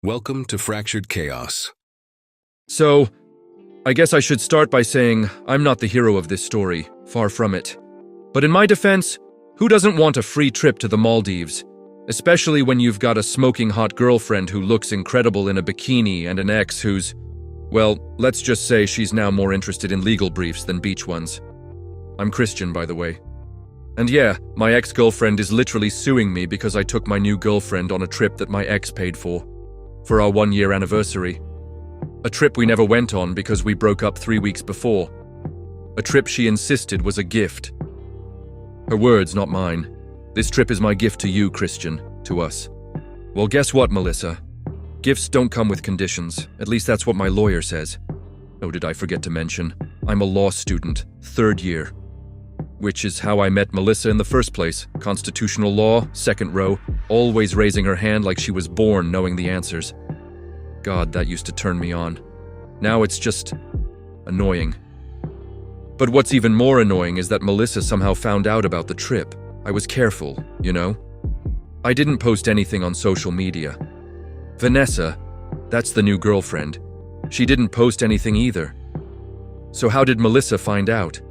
Welcome to Fractured Chaos. So, I guess I should start by saying I'm not the hero of this story, far from it. But in my defense, who doesn't want a free trip to the Maldives? Especially when you've got a smoking hot girlfriend who looks incredible in a bikini and an ex who's, well, let's just say she's now more interested in legal briefs than beach ones. I'm Christian, by the way. And yeah, my ex-girlfriend is literally suing me because I took my new girlfriend on a trip that my ex paid for our 1-year anniversary. A trip we never went on because we broke up 3 weeks before. A trip she insisted was a gift. Her words, not mine. This trip is my gift to you, Christian, to us. Well, guess what, Melissa? Gifts don't come with conditions. At least that's what my lawyer says. Oh, did I forget to mention? I'm a law student, 3rd year. Which is how I met Melissa in the first place. Constitutional law, 2nd row, always raising her hand like she was born knowing the answers. God, that used to turn me on. Now it's just annoying. But what's even more annoying is that Melissa somehow found out about the trip. I was careful, you know? I didn't post anything on social media. Vanessa, that's the new girlfriend, she didn't post anything either. So how did Melissa find out?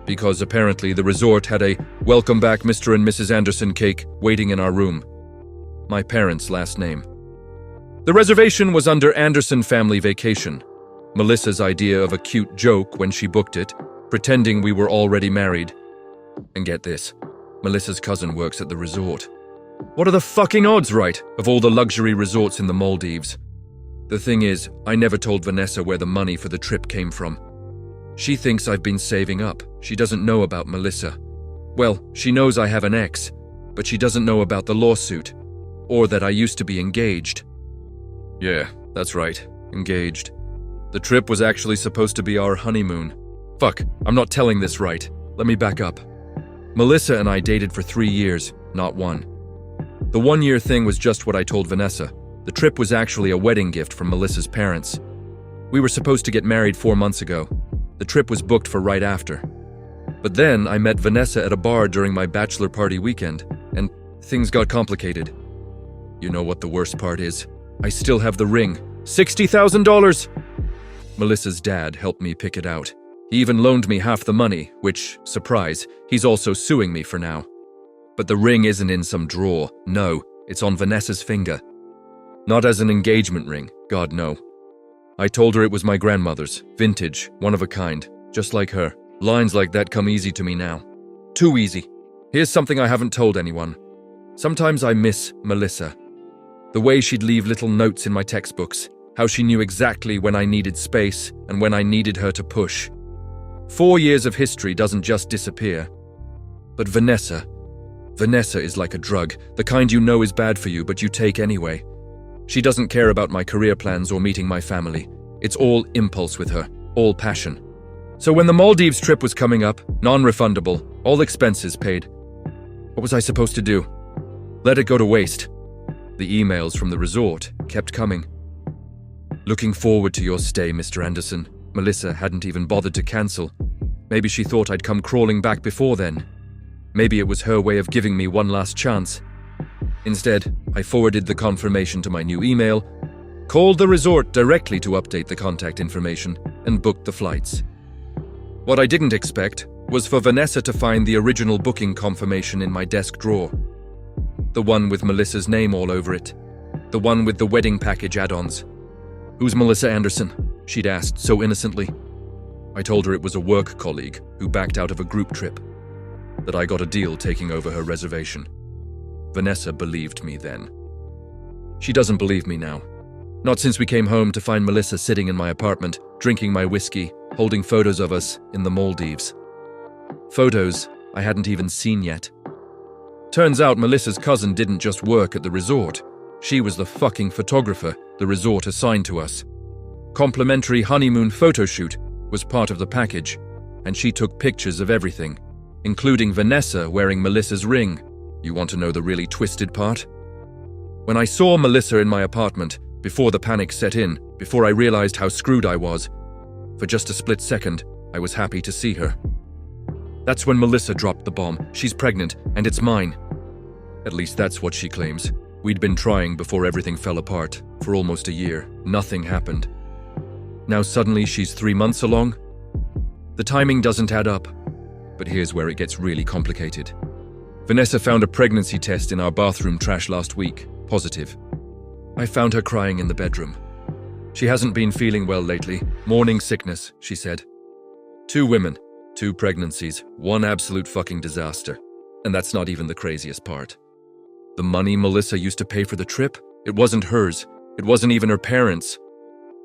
Because apparently the resort had a "Welcome back Mr. and Mrs. Anderson" cake waiting in our room. My parents' last name. The reservation was under Anderson Family Vacation. Melissa's idea of a cute joke when she booked it, pretending we were already married. And get this, Melissa's cousin works at the resort. What are the fucking odds, right, of all the luxury resorts in the Maldives? The thing is, I never told Vanessa where the money for the trip came from. She thinks I've been saving up. She doesn't know about Melissa. Well, she knows I have an ex, but she doesn't know about the lawsuit, or that I used to be engaged. Yeah, that's right, engaged. The trip was actually supposed to be our honeymoon. Fuck, I'm not telling this right. Let me back up. Melissa and I dated for 3 years, not 1. The 1-year thing was just what I told Vanessa. The trip was actually a wedding gift from Melissa's parents. We were supposed to get married 4 months ago. The trip was booked for right after. But then I met Vanessa at a bar during my bachelor party weekend, and things got complicated. You know what the worst part is? I still have the ring. $60,000! Melissa's dad helped me pick it out. He even loaned me half the money, which, surprise, he's also suing me for now. But the ring isn't in some drawer. No, it's on Vanessa's finger. Not as an engagement ring, God no. I told her it was my grandmother's, vintage, one of a kind, just like her. Lines like that come easy to me now. Too easy. Here's something I haven't told anyone. Sometimes I miss Melissa. The way she'd leave little notes in my textbooks, how she knew exactly when I needed space and when I needed her to push. 4 years of history doesn't just disappear. But Vanessa is like a drug, the kind you know is bad for you but you take anyway. She doesn't care about my career plans or meeting my family. It's all impulse with her, all passion. So when the Maldives trip was coming up, non-refundable, all expenses paid, what was I supposed to do? Let it go to waste? The emails from the resort kept coming. Looking forward to your stay, Mr. Anderson. Melissa hadn't even bothered to cancel. Maybe she thought I'd come crawling back before then. Maybe it was her way of giving me one last chance. Instead, I forwarded the confirmation to my new email, called the resort directly to update the contact information, and booked the flights. What I didn't expect was for Vanessa to find the original booking confirmation in my desk drawer. The one with Melissa's name all over it. The one with the wedding package add-ons. "Who's Melissa Anderson?" she'd asked so innocently. I told her it was a work colleague who backed out of a group trip, that I got a deal taking over her reservation. Vanessa believed me then. She doesn't believe me now. Not since we came home to find Melissa sitting in my apartment, drinking my whiskey, holding photos of us in the Maldives. Photos I hadn't even seen yet. Turns out Melissa's cousin didn't just work at the resort. She was the fucking photographer the resort assigned to us. Complimentary honeymoon photo shoot was part of the package, and she took pictures of everything, including Vanessa wearing Melissa's ring. You want to know the really twisted part? When I saw Melissa in my apartment, before the panic set in, before I realized how screwed I was, for just a split second, I was happy to see her. That's when Melissa dropped the bomb. She's pregnant, and it's mine. At least that's what she claims. We'd been trying before everything fell apart. For almost a year, nothing happened. Now suddenly she's 3 months along? The timing doesn't add up. But here's where it gets really complicated. Vanessa found a pregnancy test in our bathroom trash last week, positive. I found her crying in the bedroom. She hasn't been feeling well lately. Morning sickness, she said. 2 women, 2 pregnancies, 1 absolute fucking disaster. And that's not even the craziest part. The money Melissa used to pay for the trip, it wasn't hers. It wasn't even her parents'.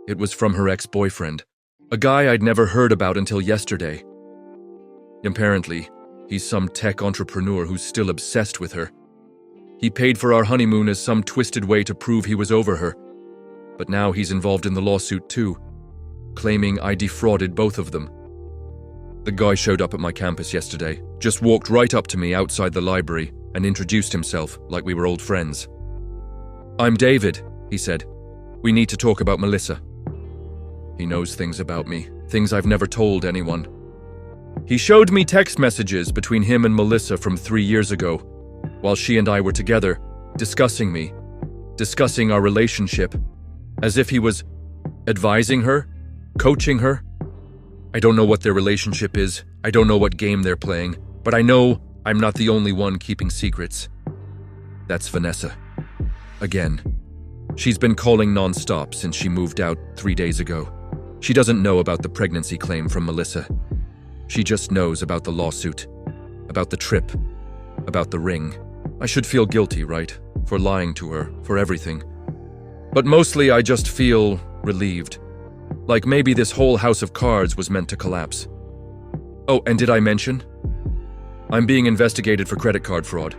It was from her ex-boyfriend, a guy I'd never heard about until yesterday. Apparently, he's some tech entrepreneur who's still obsessed with her. He paid for our honeymoon as some twisted way to prove he was over her. But now he's involved in the lawsuit too, claiming I defrauded both of them. The guy showed up at my campus yesterday, just walked right up to me outside the library and introduced himself like we were old friends. "I'm David," he said. "We need to talk about Melissa." He knows things about me, things I've never told anyone. He showed me text messages between him and Melissa from 3 years ago, while she and I were together, discussing me, discussing our relationship, as if he was advising her, coaching her. I don't know what their relationship is, I don't know what game they're playing, but I know I'm not the only one keeping secrets. That's Vanessa. Again. She's been calling non-stop since she moved out 3 days ago. She doesn't know about the pregnancy claim from Melissa. She just knows about the lawsuit, about the trip, about the ring. I should feel guilty, right? For lying to her, for everything. But mostly I just feel relieved. Like maybe this whole house of cards was meant to collapse. Oh, and did I mention? I'm being investigated for credit card fraud.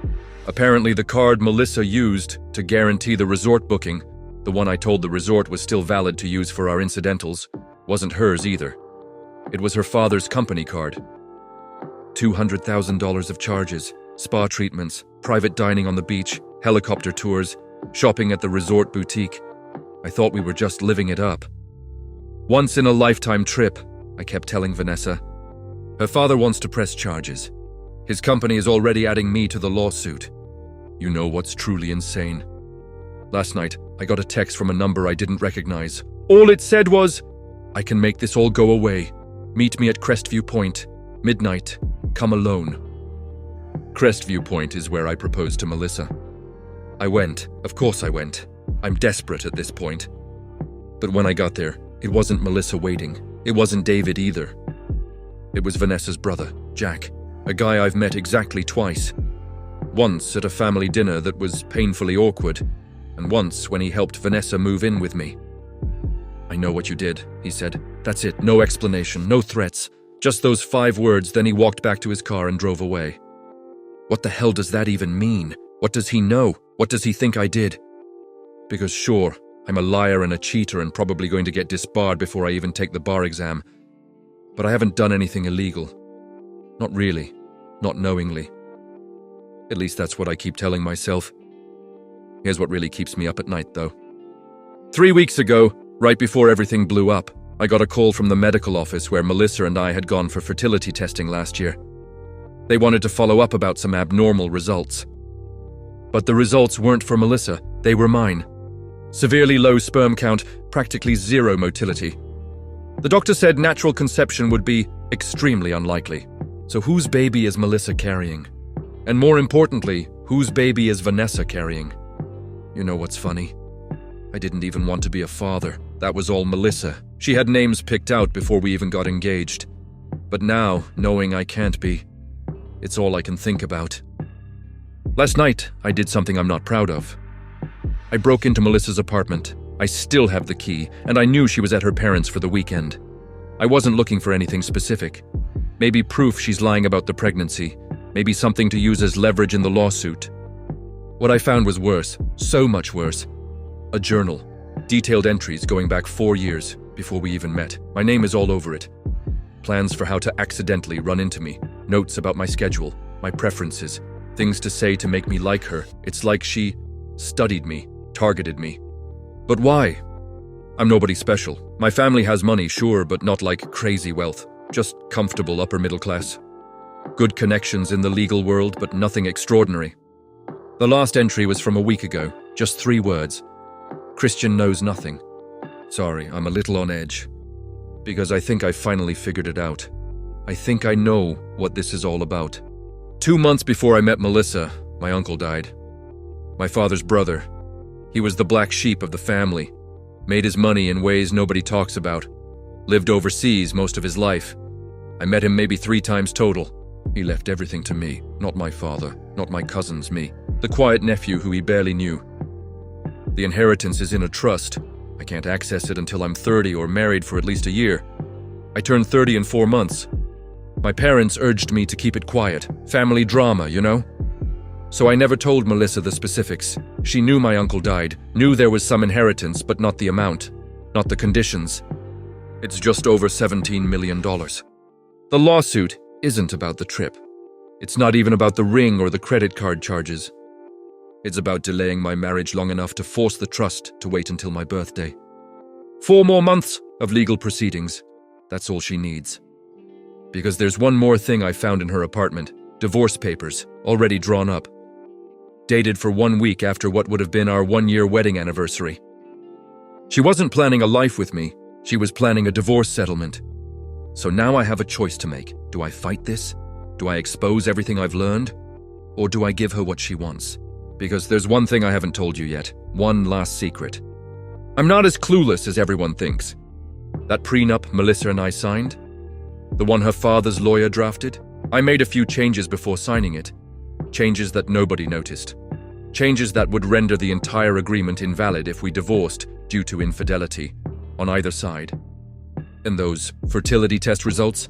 Apparently the card Melissa used to guarantee the resort booking, the one I told the resort was still valid to use for our incidentals, wasn't hers either. It was her father's company card. $200,000 of charges, spa treatments, private dining on the beach, helicopter tours, shopping at the resort boutique. I thought we were just living it up. Once in a lifetime trip, I kept telling Vanessa. Her father wants to press charges. His company is already adding me to the lawsuit. You know what's truly insane? Last night, I got a text from a number I didn't recognize. All it said was, "I can make this all go away. Meet me at Crestview Point. Midnight. Come alone." Crestview Point is where I proposed to Melissa. I went. Of course I went. I'm desperate at this point. But when I got there, it wasn't Melissa waiting. It wasn't David either. It was Vanessa's brother, Jack, a guy I've met exactly twice. Once at a family dinner that was painfully awkward, and once when he helped Vanessa move in with me. "I know what you did," he said. "That's it, no explanation, no threats. Just those 5 words, then he walked back to his car and drove away." What the hell does that even mean? What does he know? What does he think I did? Because sure, I'm a liar and a cheater and probably going to get disbarred before I even take the bar exam. But I haven't done anything illegal. Not really. Not knowingly. At least that's what I keep telling myself. Here's what really keeps me up at night, though. 3 weeks ago, right before everything blew up, I got a call from the medical office where Melissa and I had gone for fertility testing last year. They wanted to follow up about some abnormal results. But the results weren't for Melissa, they were mine. Severely low sperm count, practically 0 motility. The doctor said natural conception would be extremely unlikely. So whose baby is Melissa carrying? And more importantly, whose baby is Vanessa carrying? You know what's funny? I didn't even want to be a father. That was all Melissa. She had names picked out before we even got engaged. But now, knowing I can't be, it's all I can think about. Last night, I did something I'm not proud of. I broke into Melissa's apartment. I still have the key, and I knew she was at her parents' for the weekend. I wasn't looking for anything specific. Maybe proof she's lying about the pregnancy. Maybe something to use as leverage in the lawsuit. What I found was worse, so much worse. A journal. Detailed entries going back 4 years, before we even met. My name is all over it. Plans for how to accidentally run into me. Notes about my schedule, my preferences. Things to say to make me like her. It's like she studied me, targeted me. But why? I'm nobody special. My family has money, sure, but not like crazy wealth. Just comfortable upper middle class. Good connections in the legal world, but nothing extraordinary. The last entry was from a week ago. Just 3 words. Christian knows nothing. Sorry, I'm a little on edge. Because I think I finally figured it out. I think I know what this is all about. 2 months before I met Melissa, my uncle died. My father's brother. He was the black sheep of the family. Made his money in ways nobody talks about. Lived overseas most of his life. I met him maybe 3 times total. He left everything to me, not my father, not my cousins, me. The quiet nephew who he barely knew. The inheritance is in a trust. I can't access it until I'm 30 or married for at least a year. I turned 30 in 4 months. My parents urged me to keep it quiet. Family drama, you know? So I never told Melissa the specifics. She knew my uncle died, knew there was some inheritance, but not the amount, not the conditions. It's just over $17 million. The lawsuit isn't about the trip. It's not even about the ring or the credit card charges. It's about delaying my marriage long enough to force the trust to wait until my birthday. 4 more months of legal proceedings. That's all she needs. Because there's one more thing I found in her apartment. Divorce papers, already drawn up. Dated for 1 week after what would have been our 1-year wedding anniversary. She wasn't planning a life with me. She was planning a divorce settlement. So now I have a choice to make. Do I fight this? Do I expose everything I've learned? Or do I give her what she wants? Because there's one thing I haven't told you yet. One last secret. I'm not as clueless as everyone thinks. That prenup Melissa and I signed, the one her father's lawyer drafted, I made a few changes before signing it. Changes that nobody noticed. Changes that would render the entire agreement invalid if we divorced due to infidelity on either side. And those fertility test results?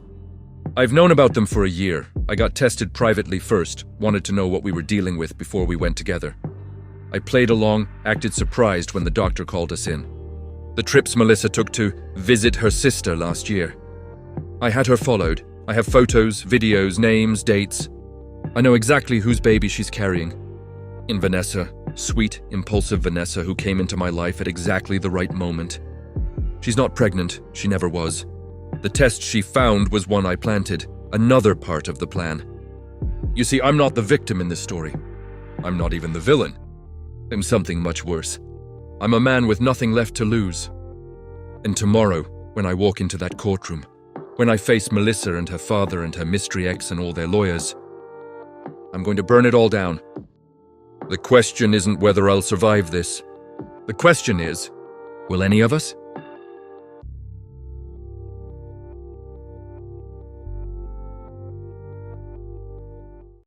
I've known about them for a year. I got tested privately first, wanted to know what we were dealing with before we went together. I played along, acted surprised when the doctor called us in. The trips Melissa took to visit her sister last year. I had her followed. I have photos, videos, names, dates. I know exactly whose baby she's carrying. In Vanessa, sweet, impulsive Vanessa who came into my life at exactly the right moment. She's not pregnant, she never was. The test she found was one I planted, another part of the plan. You see, I'm not the victim in this story. I'm not even the villain. I'm something much worse. I'm a man with nothing left to lose. And tomorrow, when I walk into that courtroom, when I face Melissa and her father and her mystery ex and all their lawyers, I'm going to burn it all down. The question isn't whether I'll survive this. The question is, will any of us?